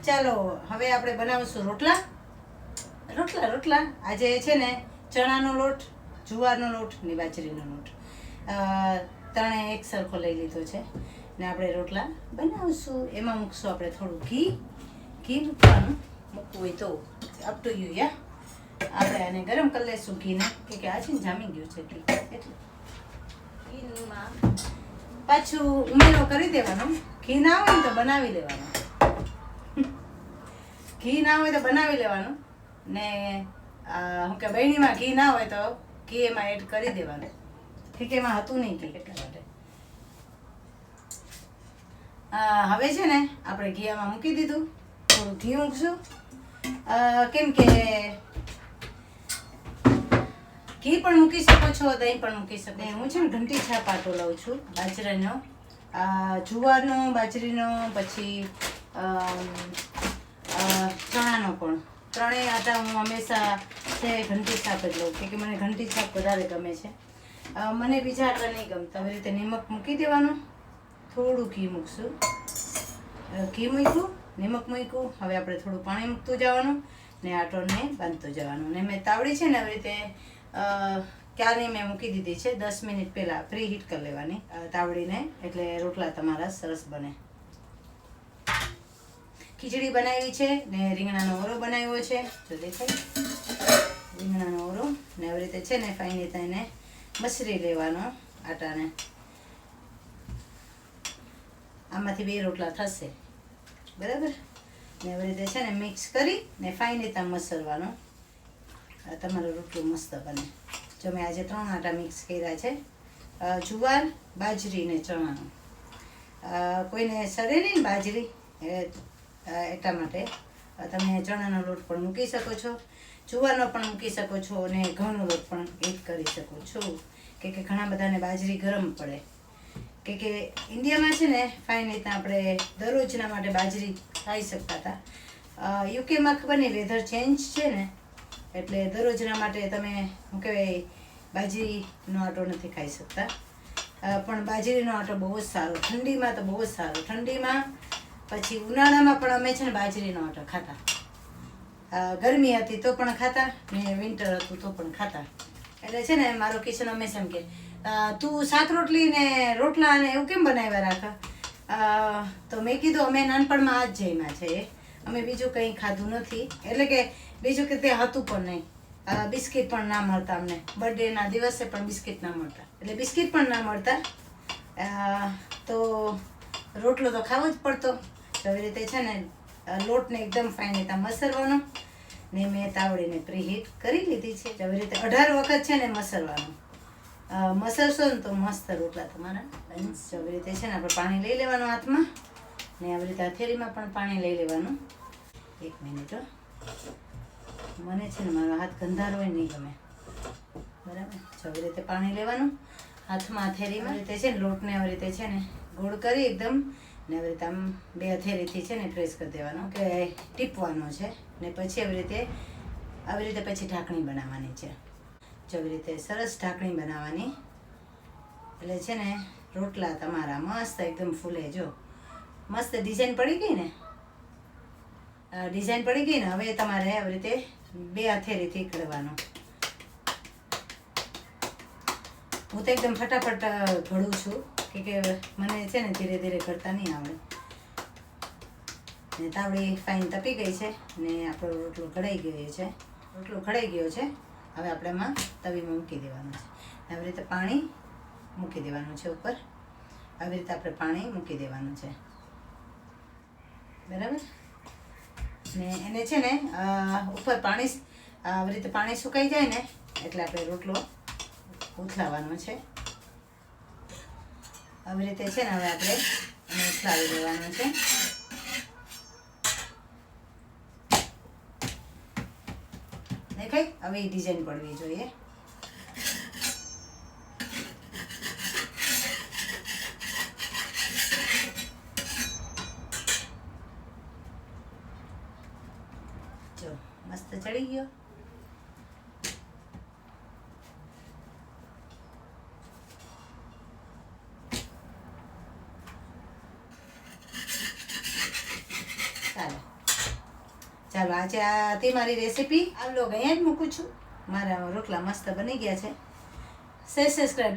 ચાલો હવે આપણે બનાવીશું રોટલા. આજે છે ને ચણાનો લોટ, જુવારનો લોટ ને બાજરીનો લોટ ત્રણે એક સરખો લઈ લીધો છે ને આપણે રોટલા બનાવીશું. એમાં મૂકશું આપણે થોડું ઘી મૂકવાનું, મૂકવું હોય તો અપ ટુ યુ. યા આપણે આને ગરમ કરી લઈશું ઘીને, કે આ છે ને જામી ગયું છે ઘી, એટલે ઘીમાં પાછું ઉમેરો કરી દેવાનો. ઘી ના હોય ને તો બનાવી લેવાનું, ઘી ના હોય તો બનાવી લેવાનું ને શું કે બહેણીમાં ઘી ના હોય તો ઘી એમાં એડ કરી દેવાનું. ઠીક, એમાં હતું નહીં ઘી એટલા માટે. હવે છે ને આપણે ઘી આમાં મૂકી દીધું, થોડું ઘી મૂકશું કેમ કે ઘી પણ મૂકી શકો છો, દહીં પણ મૂકી શકો. હું છે ને ઘંટી છાપ આટો લઉં છું, બાજરાનો, જુવારનો, બાજરીનો, પછી ચણાનો પણ. ત્રણેય આટા હું હંમેશા છે ઘંટી છાપ જ લઉં, કે મને ઘંટી છાપ વધારે ગમે છે. મને બીજા આટા નહીં ગમતા. આવી રીતે નિમક મૂકી દેવાનું, થોડું ઘી મૂકશું. ઘી મૂક્યું, નિમક મૂક્યું. હવે આપણે થોડું પાણી મૂકતું જવાનું ને આટોને બાંધતું જવાનું. ને મેં તાવડી છે ને આવી રીતે ક્યારની મેં મૂકી દીધી છે, 10 મિનિટ પહેલાં પ્રી હીટ કરી લેવાની તાવડીને, એટલે રોટલા તમારા સરસ બને. ખીચડી બનાવી છે ને રીંગણાનો ઓરો બનાવ્યો છે, જો દેખાય રીંગણાનો ઓરો. ને આવી રીતે છે ને ફાઈન રીતે એને મસરી લેવાનો આટાને. આમાંથી 2 રોટલા થશે, બરાબર. ને આવી રીતે છે ને મિક્સ કરી ને ફાઈન રીતે મસરવાનો. તમારો રોટલો મસ્ત બને. જો મેં આજે 3 આટા મિક્સ કર્યા છે, જુવાર, બાજરી ને ચણાનો. કોઈને સડે નહીં બાજરી, એટલા માટે તમે ચણાનો લોટ પણ મૂકી શકો છો, જુવારનો પણ મૂકી શકો છો અને ઘઉંનો લોટ પણ એડ કરી શકો છો. કે ઘણા બધાને બાજરી ગરમ પડે, કે ઇન્ડિયામાં છે ને ફાઇન રીતે આપણે દરરોજના માટે બાજરી ખાઈ શકતા હતા. યુકેમાં ખબર નહીં વેધર ચેન્જ છે ને, એટલે દરરોજના માટે તમે શું કહેવાય બાજરીનો આટો નથી ખાઈ શકતા. પણ બાજરીનો આટો બહુ જ સારો, ઠંડીમાં તો બહુ જ સારો. ઠંડીમાં પછી ઉનાળામાં પણ અમે છે ને બાજરીનો આટો ખાતા. ગરમી હતી તો પણ ખાતા ને વિન્ટર હતું તો પણ ખાતા. એટલે છે ને મારો કિશન હંમેશા એમ કે તું શાક રોટલી ને રોટલા ને એવું કેમ બનાવ્યા રાખા. તો મેં કીધું અમે નાનપણમાં આ જ જમ્યા છે, અમે બીજું કંઈ ખાધું નથી. એટલે કે બીજું કે તે હતું પણ નહીં. બિસ્કિટ પણ ના મળતા અમને, બર્થડેના દિવસે પણ બિસ્કિટ ના મળતા, એટલે બિસ્કિટ પણ ના મળતા. તો રોટલો તો ખાવો જ પડતો. આવી રીતે છે ને લોટને એકદમ ફાઇન રીતે મસરવાનો ને મેં તાવડીને પ્રીહીટ કરી લીધી છે. આવી રીતે 18 વખત છે ને મસરવાનું. મસરશો ને તો મસ્ત રોટલા તમારા બનશે. આવી રીતે છે ને આપણે પાણી લઈ લેવાનું હાથમાં ને આવી રીતે હથેળીમાં પણ પાણી લઈ લેવાનું. 1 મિનિટ, મને છે ને મારો હાથ ગંધારો હોય નહીં ગમે, બરાબર. આવી રીતે પાણી લેવાનું હાથમાં, હથેળીમાં. આવી રીતે છે ને લોટને આવી રીતે છે ને ગોળ કરી એકદમ, ને આવી રીતે આમ 2 હથેળીથી છે ને પ્રેસ કરી દેવાનો, કે ટીપવાનો છે. ને પછી આવી રીતે પછી ઢાંકણી બનાવવાની છે. જો આવી રીતે સરસ ઢાંકણી બનાવવાની, એટલે છે ને રોટલા તમારા મસ્ત એકદમ ફૂલે. જો મસ્ત ડિઝાઇન પડી ગઈ ને, હવે તમારે આવી રીતે 2 હથેળીથી કરવાનું. હું તો એકદમ ફટાફટ ઘડું છું, કે મને છે ને ધીરે ધીરે કરતા નહીં આવડે. ને તાવડી ફાઈન તપી ગઈ છે ને આપણો રોટલો ઘડાઈ ગયો છે. હવે આપણે એમાં તવીમાં મૂકી દેવાનું છે. આવી રીતે પાણી મૂકી દેવાનું છે ઉપર. આવી રીતે આપણે પાણી મૂકી દેવાનું છે, બરાબર. ને એને છે ને ઉપર પાણી આવી રીતે પાણી સુકાઈ જાય ને એટલે આપણે રોટલો ઉથલાવવાનો છે. આવી રીતે છે ને હવે આપણે એને ઉથલાવી દેવાનો છે. દેખાય? હવે એ ડિઝાઇન પડવી જોઈએ. જો મસ્ત ચડી ગયો. ચાલો ચાલો આજે આ તે મારી રેસીપી આ વ્લોગ અહીંયા જ મૂકું છું. મારા રોટલા મસ્ત બની ગયા છે. સબસ્ક્રાઈબ